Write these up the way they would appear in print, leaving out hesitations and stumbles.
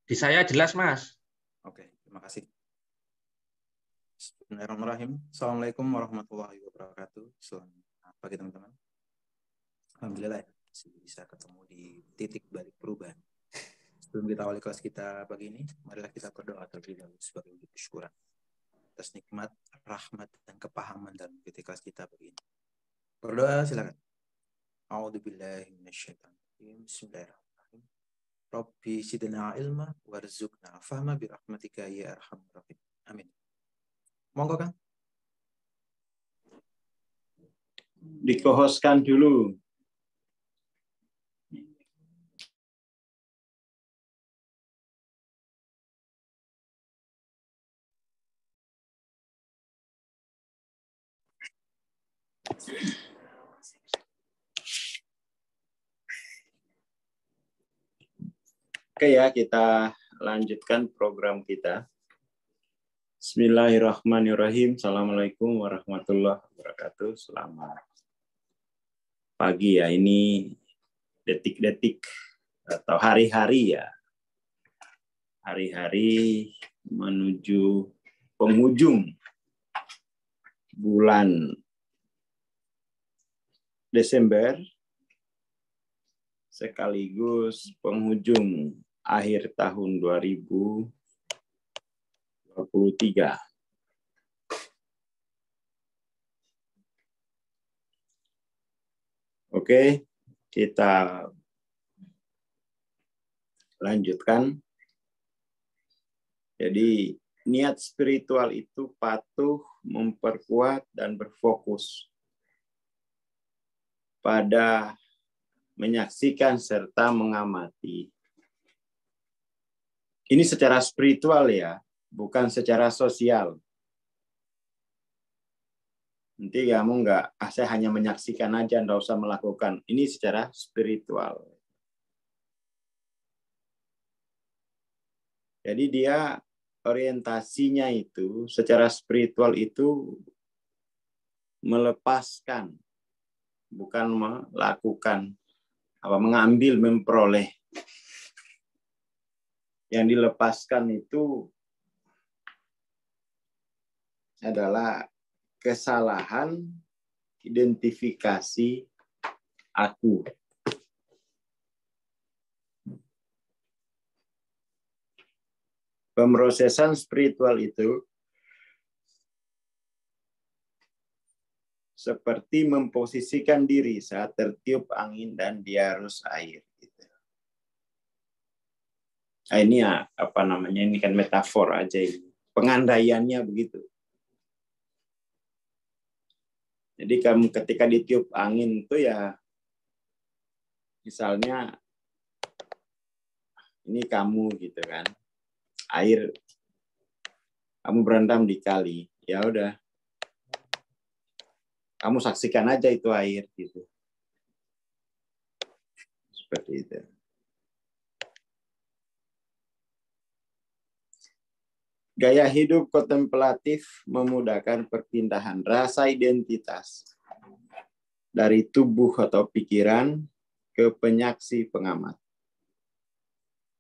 Di saya jelas, Mas. Oke, terima kasih. Bismillahirrahmanirrahim. Assalamualaikum warahmatullahi wabarakatuh. Selamat pagi teman-teman. Alhamdulillah masih bisa ketemu di titik balik perubahan. Sebelum kita awali kelas kita pagi ini, marilah kita berdoa terlebih dahulu sebagai wujud kesyukuran atas nikmat, rahmat, dan kepahaman dalam kelas kita pagi ini. Berdoa silakan. A'udzubillahi minasyaitonirrajim. Bismillahirrahmanirrahim. Rabbi zidna ilma warzuqna fahma birahmatika ya arhamar rahimin. Amin. Monggo Kang. Dikohoskan dulu. Oke ya, kita lanjutkan program kita. Bismillahirrahmanirrahim. Assalamualaikum warahmatullahi wabarakatuh. Selamat pagi ya. Ini detik-detik atau hari-hari ya. Hari-hari menuju penghujung bulan Desember sekaligus penghujung akhir tahun 2023. Oke, kita lanjutkan. Jadi, niat spiritual itu patuh, memperkuat, dan berfokus pada menyaksikan serta mengamati. Ini secara spiritual ya, bukan secara sosial. Nanti kamu saya hanya menyaksikan aja, nggak usah melakukan. Ini secara spiritual. Jadi dia orientasinya itu, secara spiritual itu melepaskan, bukan melakukan, mengambil, memperoleh. Yang dilepaskan itu adalah kesalahan identifikasi aku. Pemrosesan spiritual itu seperti memposisikan diri saat tertiup angin dan diarus air. Nah, ini ya, ini kan metafor aja ini. Pengandaiannya begitu. Jadi kamu ketika ditiup angin itu ya, misalnya ini kamu gitu kan, air, kamu berendam di kali, ya udah, kamu saksikan aja itu air gitu, seperti itu. Gaya hidup kontemplatif memudahkan perpindahan rasa identitas dari tubuh atau pikiran ke penyaksi pengamat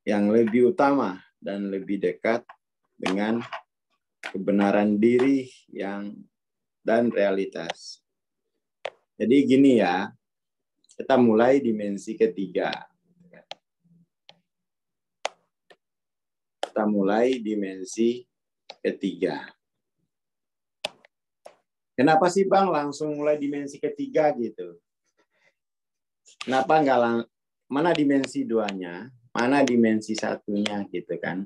yang lebih utama dan lebih dekat dengan kebenaran diri dan realitas. Jadi gini ya, kita mulai dimensi ketiga. Kita mulai dimensi ketiga. Kenapa sih Bang langsung mulai dimensi ketiga gitu? Kenapa enggak mana dimensi duanya, mana dimensi satunya gitu kan?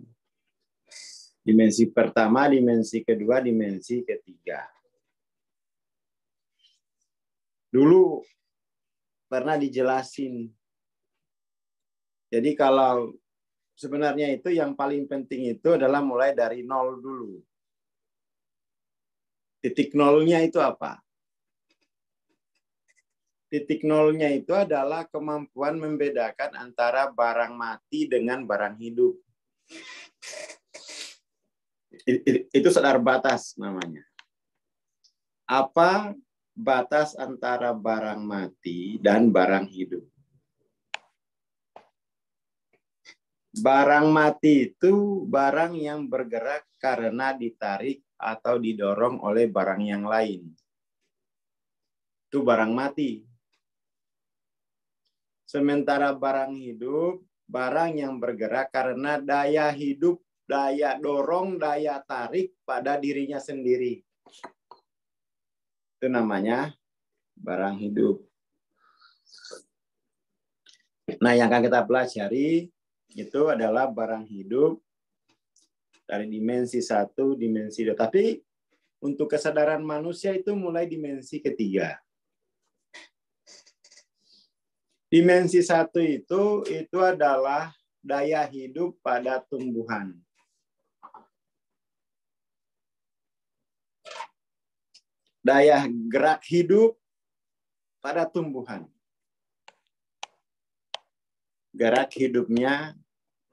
Dimensi pertama, dimensi kedua, dimensi ketiga. Dulu pernah dijelasin. Jadi kalau sebenarnya itu yang paling penting itu adalah mulai dari nol dulu. Titik nolnya itu apa? Titik nolnya itu adalah kemampuan membedakan antara barang mati dengan barang hidup. Itu sadar batas namanya. Apa batas antara barang mati dan barang hidup? Barang mati itu barang yang bergerak karena ditarik atau didorong oleh barang yang lain. Itu barang mati. Sementara barang hidup, barang yang bergerak karena daya hidup, daya dorong, daya tarik pada dirinya sendiri. Itu namanya barang hidup. Nah, yang akan kita pelajari itu adalah barang hidup dari dimensi 1, dimensi 2. Tapi untuk kesadaran manusia itu mulai dimensi ketiga. Dimensi 1 itu adalah daya hidup pada tumbuhan. Daya gerak hidup pada tumbuhan. Gerak hidupnya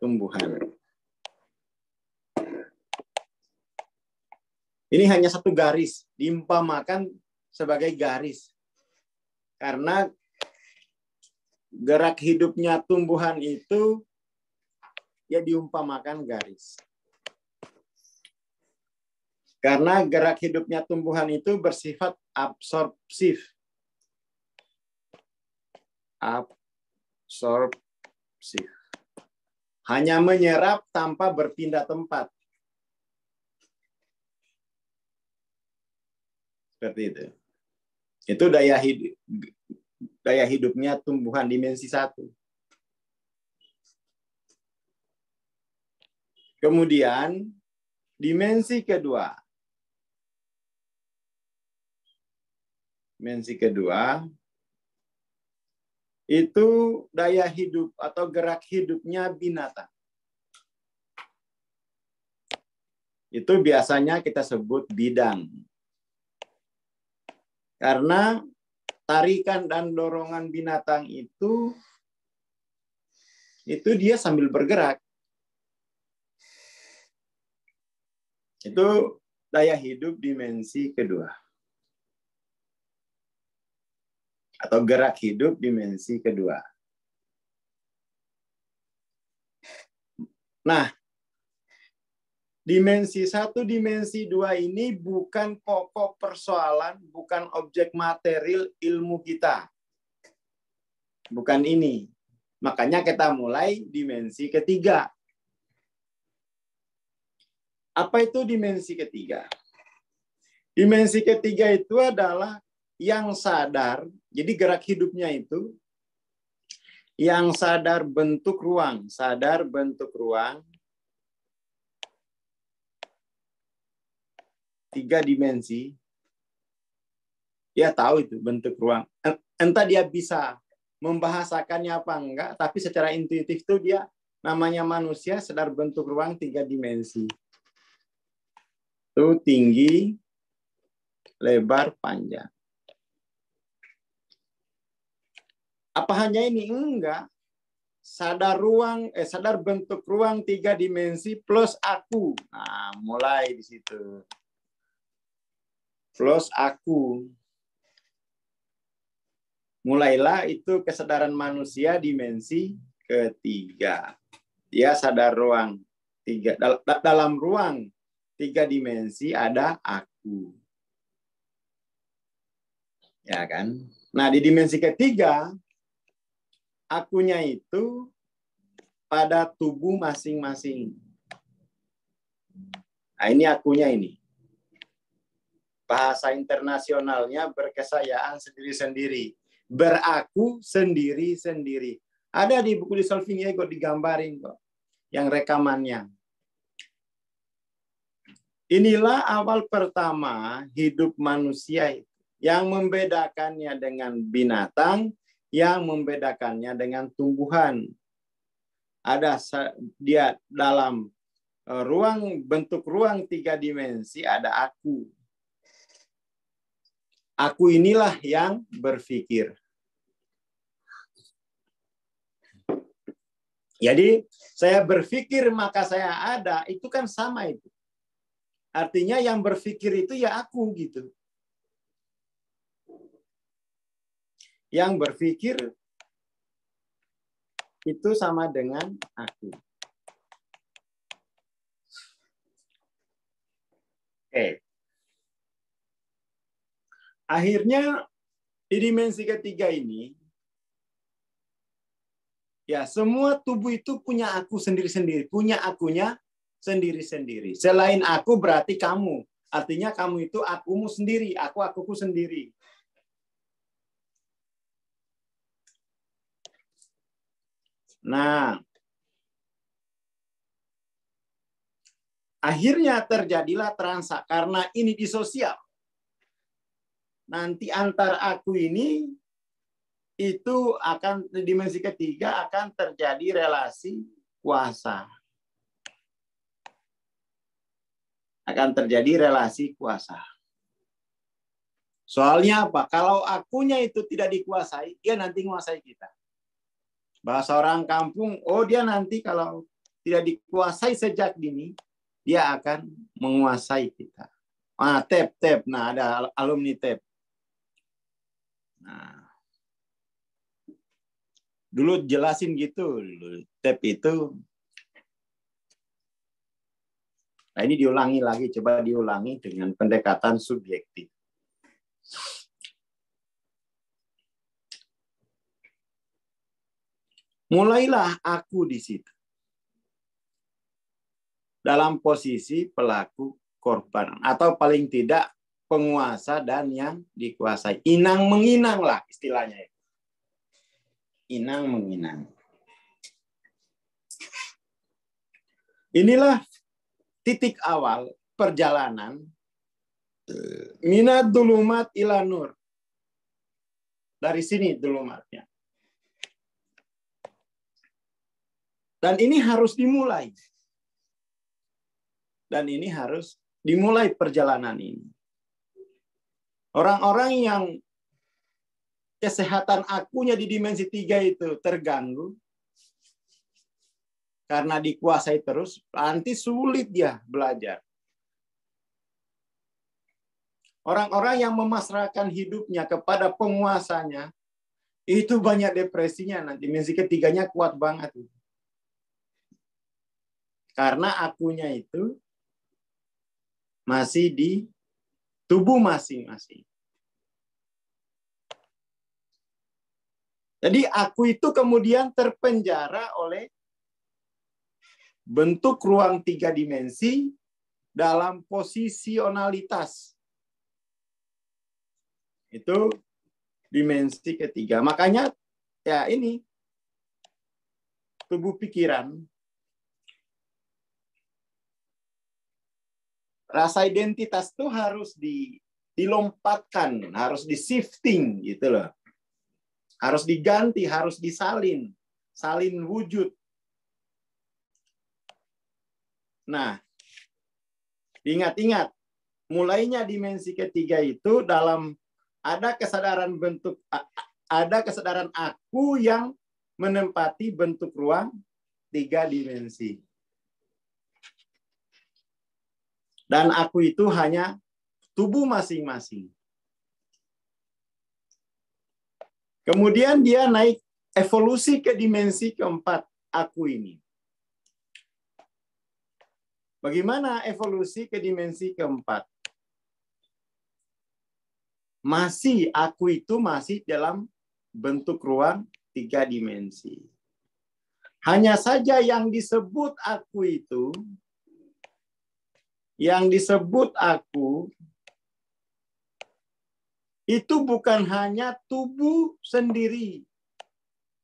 tumbuhan. Ini hanya satu garis, diumpamakan sebagai garis. Karena gerak hidupnya tumbuhan itu ya diumpamakan garis. Karena gerak hidupnya tumbuhan itu bersifat absorpsif. Absorpsif. Hanya menyerap tanpa berpindah tempat. Seperti itu. Itu daya hidupnya tumbuhan dimensi 1. Kemudian dimensi kedua. Dimensi kedua itu daya hidup atau gerak hidupnya binatang. Itu biasanya kita sebut bidang. Karena tarikan dan dorongan binatang itu dia sambil bergerak. Itu daya hidup dimensi kedua. Atau gerak hidup dimensi kedua. Nah, dimensi 1, dimensi 2 ini bukan pokok persoalan, bukan objek material ilmu kita. Bukan ini. Makanya kita mulai dimensi ketiga. Apa itu dimensi ketiga? Dimensi ketiga itu adalah yang sadar, jadi gerak hidupnya itu, yang sadar bentuk ruang, 3 dimensi, dia tahu itu bentuk ruang. Entah dia bisa membahasakannya apa enggak, tapi secara intuitif itu dia namanya manusia sadar bentuk ruang 3 dimensi. Itu tinggi, lebar, panjang. Apa hanya ini? Enggak. Sadar bentuk ruang 3 dimensi plus aku. Nah, mulai di situ. Plus aku. Mulailah itu kesadaran manusia dimensi ketiga. Dia sadar ruang 3. Dalam ruang 3 dimensi ada aku. Ya kan? Nah, di dimensi ketiga, akunya itu pada tubuh masing-masing. Nah, ini akunya ini. Bahasa internasionalnya berkesayaan sendiri-sendiri. Beraku sendiri-sendiri. Ada di buku Dissolving Ego digambarin kok. Yang rekamannya. Inilah awal pertama hidup manusia itu. Yang membedakannya dengan binatang, yang membedakannya dengan tumbuhan. Ada dia dalam bentuk ruang 3 dimensi ada aku. Aku inilah yang berpikir. Jadi saya berpikir maka saya ada, itu kan sama itu. Artinya yang berpikir itu ya aku gitu. Yang berpikir itu sama dengan aku. Oke. Akhirnya di dimensi ketiga ini, ya semua tubuh itu punya aku sendiri-sendiri, punya akunya sendiri-sendiri. Selain aku berarti kamu. Artinya kamu itu akumu sendiri, akuku sendiri. Nah, akhirnya terjadilah transaksi karena ini di sosial. Nanti antar aku ini itu akan di dimensi ketiga akan terjadi relasi kuasa. Akan terjadi relasi kuasa. Soalnya apa? Kalau akunya itu tidak dikuasai, dia nanti menguasai kita. Bahasa orang kampung, oh dia nanti kalau tidak dikuasai sejak dini, dia akan menguasai kita. TEP. Nah, ada alumni TEP. Nah, dulu jelasin gitu, TEP itu. Nah, ini diulangi lagi, coba diulangi dengan pendekatan subjektif. Mulailah aku di situ. Dalam posisi pelaku korban. Atau paling tidak penguasa dan yang dikuasai. Inang menginang lah istilahnya. Inang menginang. Inilah titik awal perjalanan minat dulumat ila nur. Dari sini dulumatnya. Dan ini harus dimulai. Dan ini harus dimulai perjalanan ini. Orang-orang yang kesehatan akunya di dimensi 3 itu terganggu, karena dikuasai terus, nanti sulit dia belajar. Orang-orang yang memasrahkan hidupnya kepada penguasanya, itu banyak depresinya nanti. Dimensi ketiganya kuat banget. Karena akunya itu masih di tubuh masing-masing. Jadi aku itu kemudian terpenjara oleh bentuk ruang 3 dimensi dalam posisionalitas. Itu dimensi ketiga. Makanya ya ini tubuh pikiran. Rasa identitas itu harus dilompatkan, harus di-shifting gitu loh. Harus diganti, harus disalin, salin wujud. Nah, ingat-ingat, mulainya dimensi ketiga itu dalam ada kesadaran bentuk, ada kesadaran aku yang menempati bentuk ruang 3 dimensi. Dan aku itu hanya tubuh masing-masing. Kemudian dia naik evolusi ke dimensi keempat aku ini. Bagaimana evolusi ke dimensi keempat? Masih aku itu masih dalam bentuk ruang 3 dimensi. Hanya saja yang disebut aku itu, itu bukan hanya tubuh sendiri.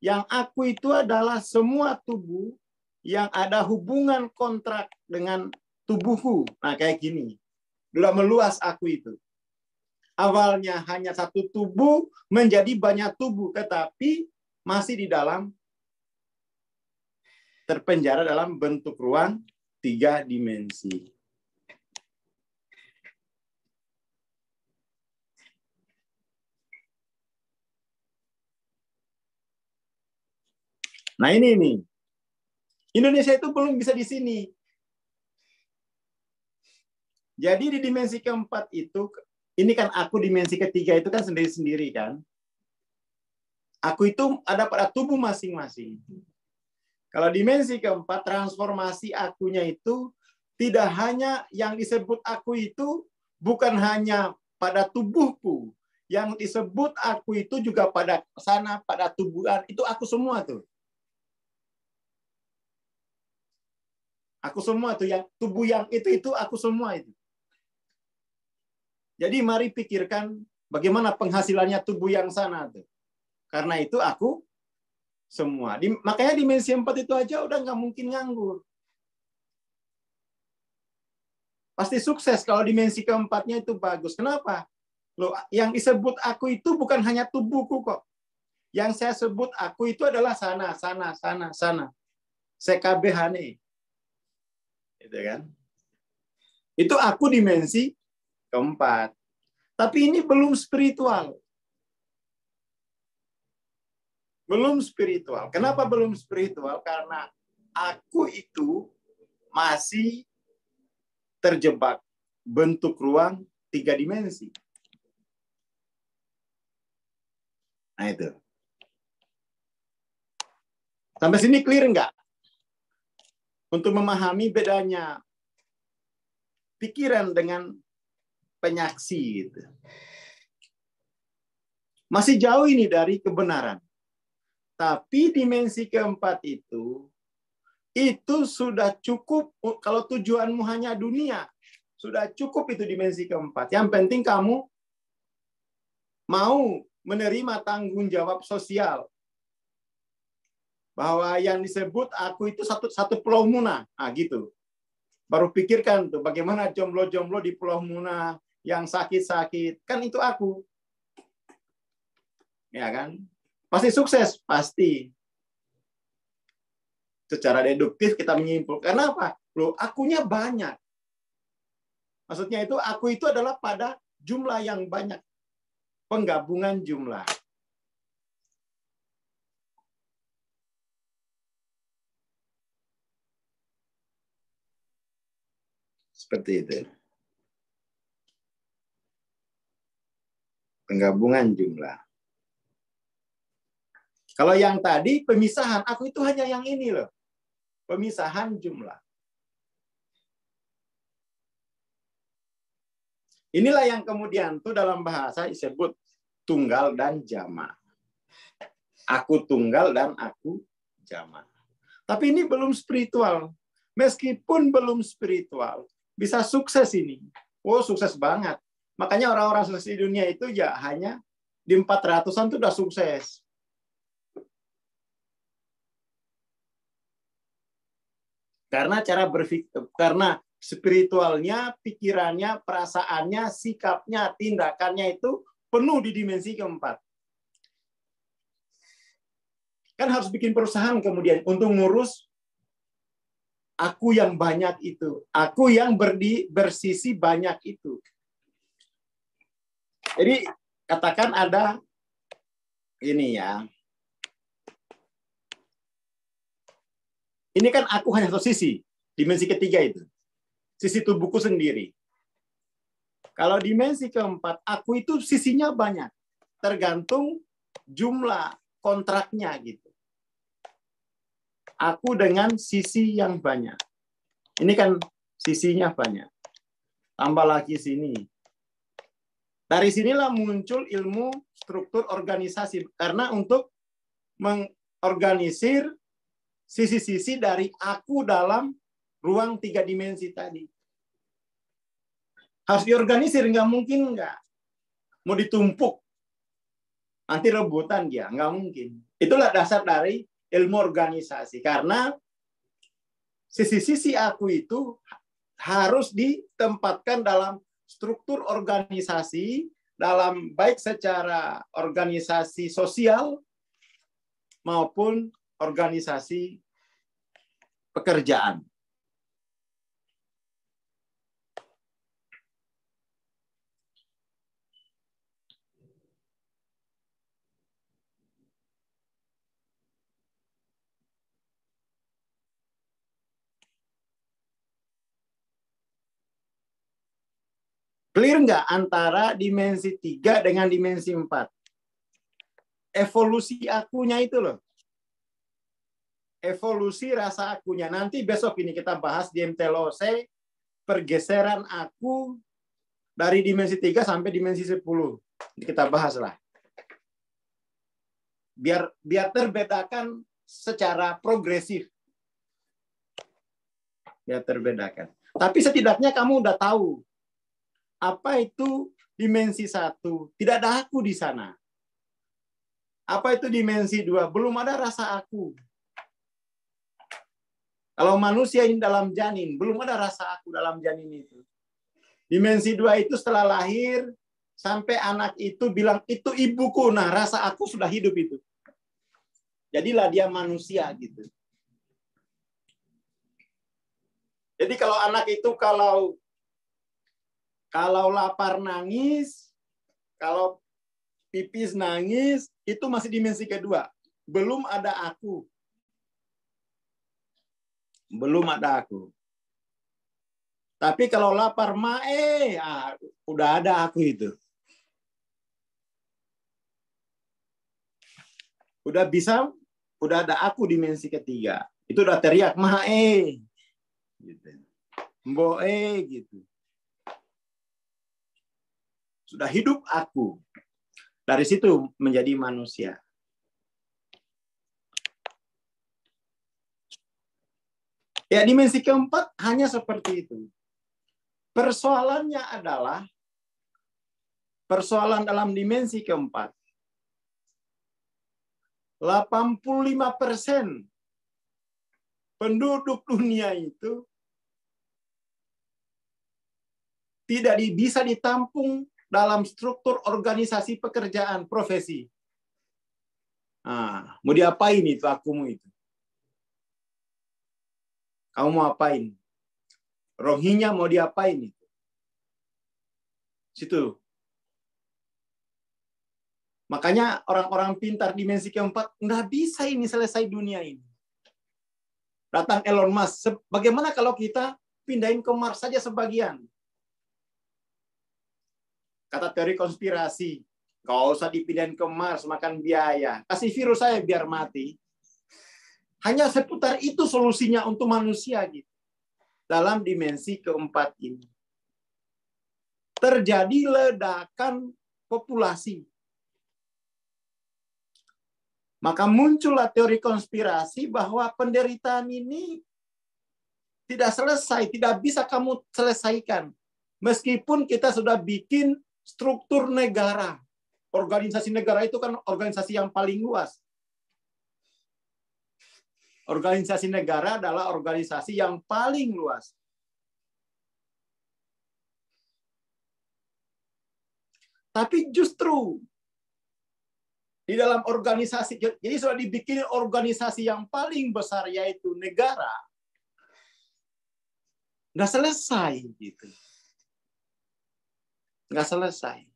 Yang aku itu adalah semua tubuh yang ada hubungan kontrak dengan tubuhku. Nah, kayak gini. Sudah meluas aku itu. Awalnya hanya satu tubuh menjadi banyak tubuh, tetapi masih di dalam terpenjara dalam bentuk ruang 3 dimensi. Nah ini nih, Indonesia itu belum bisa di sini. Jadi di dimensi keempat itu, ini kan aku dimensi ketiga itu kan sendiri-sendiri kan. Aku itu ada pada tubuh masing-masing. Kalau dimensi keempat, transformasi akunya itu Tidak hanya yang disebut aku itu bukan hanya pada tubuhku. Yang disebut aku itu juga pada sana, pada tubuhan. Itu aku semua tuh. Aku semua tuh. Yang tubuh yang itu aku semua itu. Jadi mari pikirkan bagaimana penghasilannya tubuh yang sana tuh. Karena itu aku semua. Makanya dimensi 4 itu aja udah nggak mungkin nganggur. Pasti sukses kalau dimensi keempatnya itu bagus. Kenapa? Loh, yang disebut aku itu bukan hanya tubuhku kok. Yang saya sebut aku itu adalah sana. Sekabehane. Gitu kan? Itu aku dimensi keempat. Tapi ini belum spiritual. Belum spiritual. Kenapa belum spiritual? Karena aku itu masih terjebak bentuk ruang 3 dimensi. Nah itu. Sampai sini clear nggak? Untuk memahami bedanya pikiran dengan penyaksi. Gitu. Masih jauh ini dari kebenaran. Tapi dimensi keempat itu sudah cukup. Kalau tujuanmu hanya dunia, sudah cukup itu dimensi keempat. Yang penting kamu mau menerima tanggung jawab sosial. Bahwa yang disebut aku itu satu Pulau Muna. Nah, gitu. Baru pikirkan tuh bagaimana jomblo-jomblo di Pulau Muna yang sakit-sakit. Kan itu aku. Ya kan? Pasti sukses, pasti. Secara deduktif kita menyimpulkan. Kenapa? Loh, akunya banyak. Maksudnya itu aku itu adalah pada jumlah yang banyak. Penggabungan jumlah. Seperti itu. Penggabungan jumlah. Kalau yang tadi pemisahan, aku itu hanya yang ini loh. Pemisahan jumlah. Inilah yang kemudian tuh dalam bahasa disebut tunggal dan jamak. Aku tunggal dan aku jamak. Tapi ini belum spiritual. Meskipun belum spiritual, bisa sukses ini. Oh, sukses banget. Makanya orang-orang sukses di dunia itu ya hanya di 400-an tuh udah sukses. Karena cara berpikir, karena spiritualnya, pikirannya, perasaannya, sikapnya, tindakannya itu penuh di dimensi keempat. Kan harus bikin perusahaan kemudian untuk ngurus aku yang banyak itu. Aku yang bersisi banyak itu. Jadi katakan ada ini ya. Ini kan aku hanya satu sisi. Dimensi ketiga itu. Sisi tubuhku sendiri. Kalau dimensi keempat, aku itu sisinya banyak. Tergantung jumlah kontraknya gitu. Aku dengan sisi yang banyak. Ini kan sisinya banyak. Tambah lagi sini. Dari sinilah muncul ilmu struktur organisasi. Karena untuk mengorganisir sisi-sisi dari aku dalam ruang 3 dimensi tadi. Harus diorganisir, nggak mungkin nggak. Mau ditumpuk, nanti rebutan dia, nggak mungkin. Itulah dasar dari ilmu organisasi. Karena sisi-sisi aku itu harus ditempatkan dalam struktur organisasi, dalam baik secara organisasi sosial maupun organisasi pekerjaan. Clear nggak antara dimensi 3 dengan dimensi 4? Evolusi akunya itu loh. Evolusi rasa akunya. Nanti besok ini kita bahas di MTLOC pergeseran aku dari dimensi 3 sampai dimensi 10. Kita bahas lah. Biar terbedakan secara progresif. Biar terbedakan. Tapi setidaknya kamu udah tahu apa itu dimensi 1. Tidak ada aku di sana. Apa itu dimensi 2? Belum ada rasa aku. Kalau manusia ini dalam janin, belum ada rasa aku dalam janin itu. Dimensi 2 itu setelah lahir, sampai anak itu bilang, itu ibuku. Nah, rasa aku sudah hidup itu. Jadilah dia manusia gitu. Jadi kalau anak itu kalau lapar nangis, kalau pipis nangis, itu masih dimensi kedua. Belum ada aku. Belum ada aku. Tapi kalau lapar udah ada aku itu. Udah ada aku dimensi ketiga. Itu udah teriak mae. Gitu. Mboe gitu. Sudah hidup aku. Dari situ menjadi manusia. Ya, dimensi keempat hanya seperti itu. Persoalannya adalah persoalan dalam dimensi keempat. 85% penduduk dunia itu tidak bisa ditampung dalam struktur organisasi pekerjaan profesi. Mau diapain itu akumu itu? Kamu mau apain? Rohingya mau diapain itu? Situ. Makanya orang-orang pintar dimensi keempat, nggak bisa ini selesai dunia ini. Datang Elon Musk, bagaimana kalau kita pindahin ke Mars saja sebagian? Kata teori konspirasi, nggak usah dipindahin ke Mars, makan biaya. Kasih virus saya biar mati. Hanya seputar itu solusinya untuk manusia gitu. Dalam dimensi keempat ini. Terjadi ledakan populasi. Maka muncullah teori konspirasi bahwa penderitaan ini tidak selesai, tidak bisa kamu selesaikan. Meskipun kita sudah bikin struktur negara. Organisasi negara itu kan organisasi yang paling luas. Organisasi negara adalah organisasi yang paling luas. Tapi justru di dalam organisasi, jadi sudah dibikin organisasi yang paling besar yaitu negara. Nggak selesai gitu. Nggak selesai.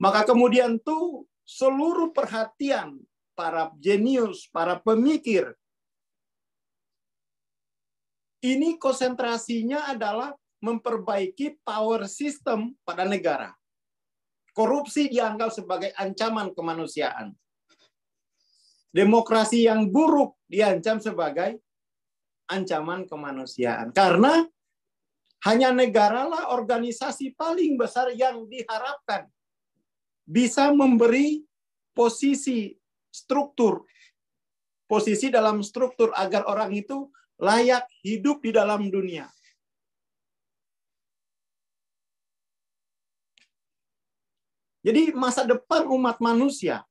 Maka kemudian tuh seluruh perhatian para jenius, para pemikir, ini konsentrasinya adalah memperbaiki power system pada negara. Korupsi dianggap sebagai ancaman kemanusiaan. Demokrasi yang buruk diancam sebagai ancaman kemanusiaan. Karena hanya negaralah organisasi paling besar yang diharapkan bisa memberi posisi dalam struktur agar orang itu layak hidup di dalam dunia. Jadi masa depan umat manusia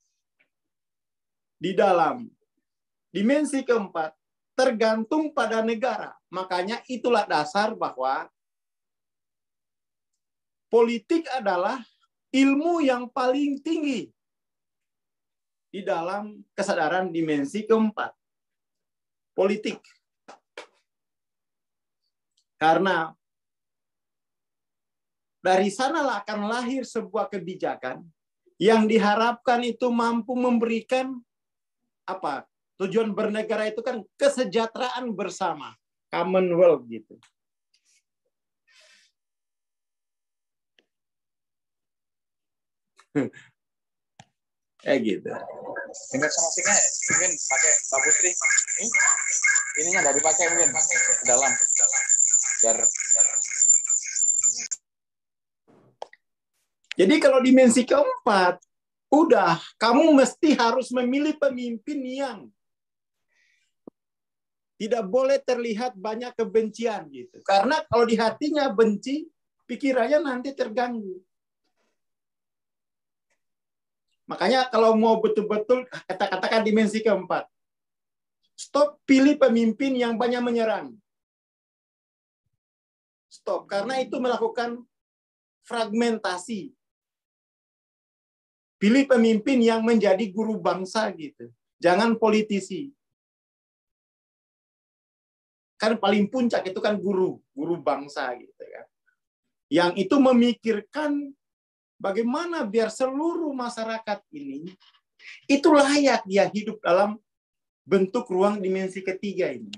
di dalam dimensi keempat tergantung pada negara. Makanya itulah dasar bahwa politik adalah ilmu yang paling tinggi di dalam kesadaran dimensi keempat. Politik. Karena dari sanalah akan lahir sebuah kebijakan yang diharapkan itu mampu memberikan apa? Tujuan bernegara itu kan kesejahteraan bersama, Commonwealth gitu. Gitu. Dengar sama singnya, mungkin pakai Mbak Putri. Ininya nggak dipakai mungkin dalam. biar Jadi kalau dimensi keempat, udah kamu mesti harus memilih pemimpin yang tidak boleh terlihat banyak kebencian gitu. Karena kalau di hatinya benci, pikirannya nanti terganggu. Makanya kalau mau betul-betul katakan dimensi keempat, stop pilih pemimpin yang banyak menyerang. Stop, karena itu melakukan fragmentasi. Pilih pemimpin yang menjadi guru bangsa gitu. Jangan politisi. Kan paling puncak itu kan guru bangsa gitu kan. Yang itu memikirkan bagaimana biar seluruh masyarakat ini itu layak dia hidup dalam bentuk ruang dimensi ketiga ini.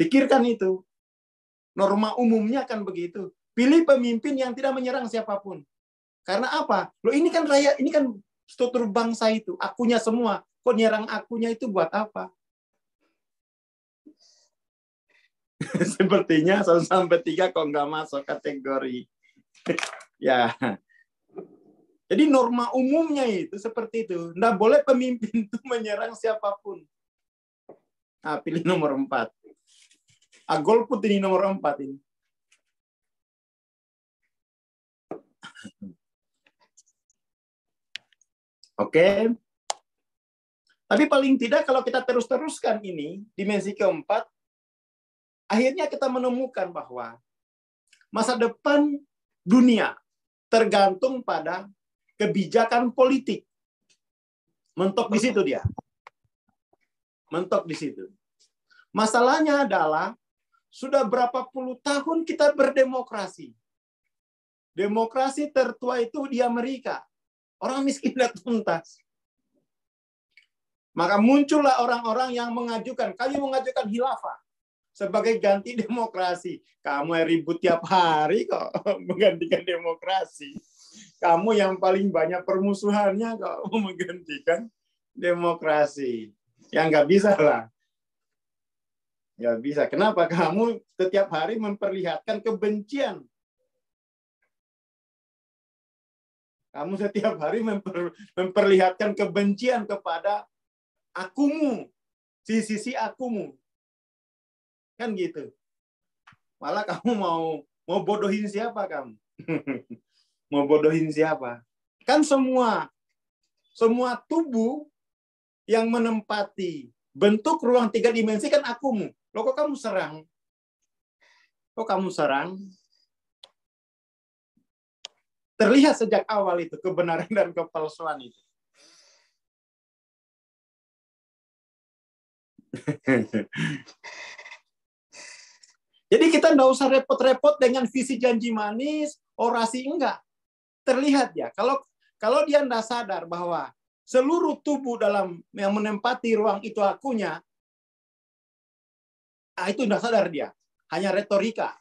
Pikirkan itu. Norma umumnya kan begitu. Pilih pemimpin yang tidak menyerang siapapun. Karena apa? Loh ini kan rakyat, ini kan struktur bangsa itu, akunya semua. Kok nyerang akunya itu buat apa? Sepertinya 1-3 kok nggak masuk kategori. Ya. Jadi norma umumnya itu seperti itu. Nggak boleh pemimpin itu menyerang siapapun. Nah, pilih nomor 4. Golput ini nomor 4 ini. Oke. Tapi paling tidak kalau kita terus-teruskan ini, dimensi keempat, akhirnya kita menemukan bahwa masa depan dunia tergantung pada kebijakan politik. Mentok di situ dia. Mentok di situ. Masalahnya adalah sudah berapa puluh tahun kita berdemokrasi. Demokrasi tertua itu di Amerika. Orang miskin dan tuntas. Maka muncullah orang-orang yang mengajukan, kami mengajukan khilafah sebagai ganti demokrasi. Kamu yang ribut tiap hari kok menggantikan demokrasi. Kamu yang paling banyak permusuhannya kok menggantikan demokrasi. Ya nggak bisa lah. Nggak bisa. Kenapa? Kamu setiap hari memperlihatkan kebencian. Kamu setiap hari memperlihatkan kebencian kepada akumu, sisi akumu. Kan gitu. Malah kamu mau bodohin siapa kamu? Mau bodohin siapa? Kan semua tubuh yang menempati bentuk ruang 3 dimensi kan akumu. Loh kok kamu serang? Kok kamu serang? Terlihat sejak awal itu kebenaran dan kepalsuan itu. Jadi kita nggak usah repot-repot dengan visi janji manis, orasi enggak. Terlihat ya, kalau dia nggak sadar bahwa seluruh tubuh dalam yang menempati ruang itu akunya, itu nggak sadar dia. Hanya retorika.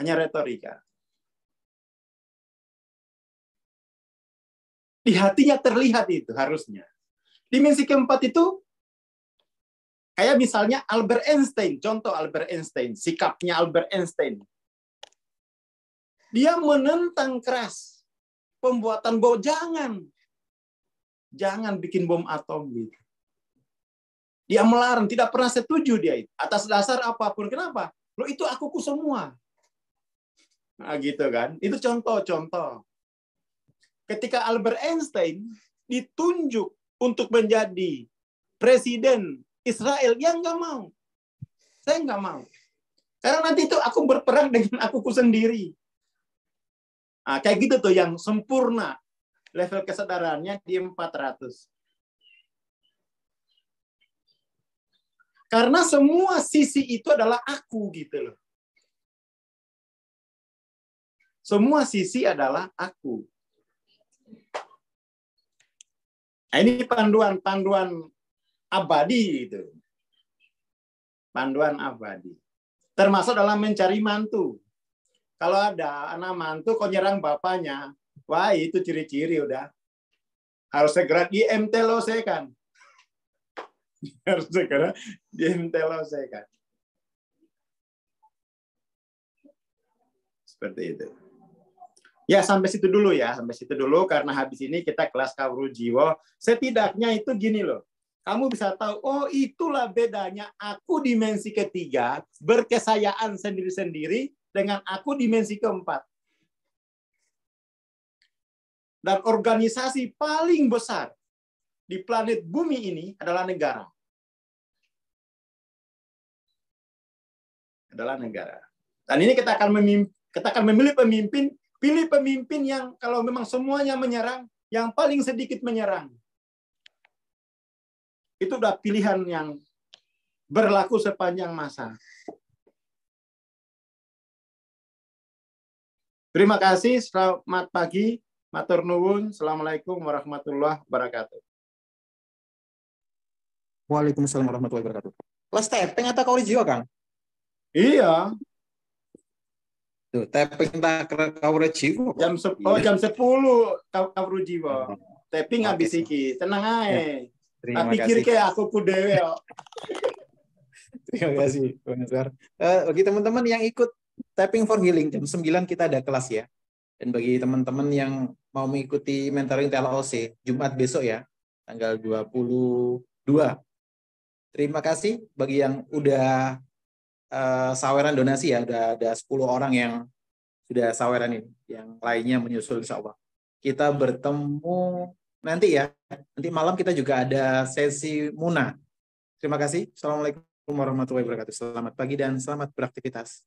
Hanya retorika. Di hatinya terlihat itu harusnya. Dimensi keempat itu kayak misalnya Albert Einstein, contoh Albert Einstein, sikapnya Albert Einstein. Dia menentang keras pembuatan bom, jangan bikin bom atom gitu. Dia melarang, tidak pernah setuju dia itu. Atas dasar apapun. Kenapa? Loh itu akuku semua. Nah gitu kan. Itu contoh-contoh. Ketika Albert Einstein ditunjuk untuk menjadi presiden Israel, dia nggak mau. Saya nggak mau. Karena nanti itu aku berperang dengan akuku sendiri. Nah, kayak gitu tuh yang sempurna. Level kesadarannya di 400. Karena semua sisi itu adalah aku gitu loh. Semua sisi adalah aku. Nah, ini panduan abadi itu. Panduan abadi. Termasuk dalam mencari mantu. Kalau ada anak mantu kok nyerang bapaknya, wah itu ciri-ciri udah. Harus segera di MT lo saya kan. Harus segera diinteloskan. Seperti itu. Ya, sampai situ dulu ya. Sampai situ dulu, karena habis ini kita kelas Kawru Jiwo. Setidaknya itu gini loh. Kamu bisa tahu, oh itulah bedanya aku dimensi ketiga, berkesayaan sendiri-sendiri, dengan aku dimensi keempat. Dan organisasi paling besar di planet bumi ini adalah negara. Adalah negara. Dan ini kita akan memilih pemimpin, pilih pemimpin yang kalau memang semuanya menyerang, yang paling sedikit menyerang. Itu udah pilihan yang berlaku sepanjang masa. Terima kasih, selamat pagi, matur nuwun, assalamualaikum warahmatullahi wabarakatuh. Waalaikumsalam warahmatullahi wabarakatuh. Kelas tapping atau Kawru Jiwo, Kang? Iya, Tuh, tapping tak Kawru Jiwo. jam 10 Kawru Jiwo. Tapping Oke, habis iki, tenang aja. Terima Tak pikir kasih. kayak aku ku dewe yo. Terima kasih, Bang Azhar. Bagi teman-teman yang ikut Tapping for Healing, jam 9 kita ada kelas ya. Dan bagi teman-teman yang mau mengikuti mentoring TLOC, Jumat besok ya, tanggal 22. Terima kasih bagi yang udah saweran donasi ya, udah ada 10 orang yang sudah saweran ini. Yang lainnya menyusul insya Allah. Kita bertemu nanti ya. Nanti malam kita juga ada sesi Muna. Terima kasih. Assalamualaikum warahmatullahi wabarakatuh. Selamat pagi dan selamat beraktivitas.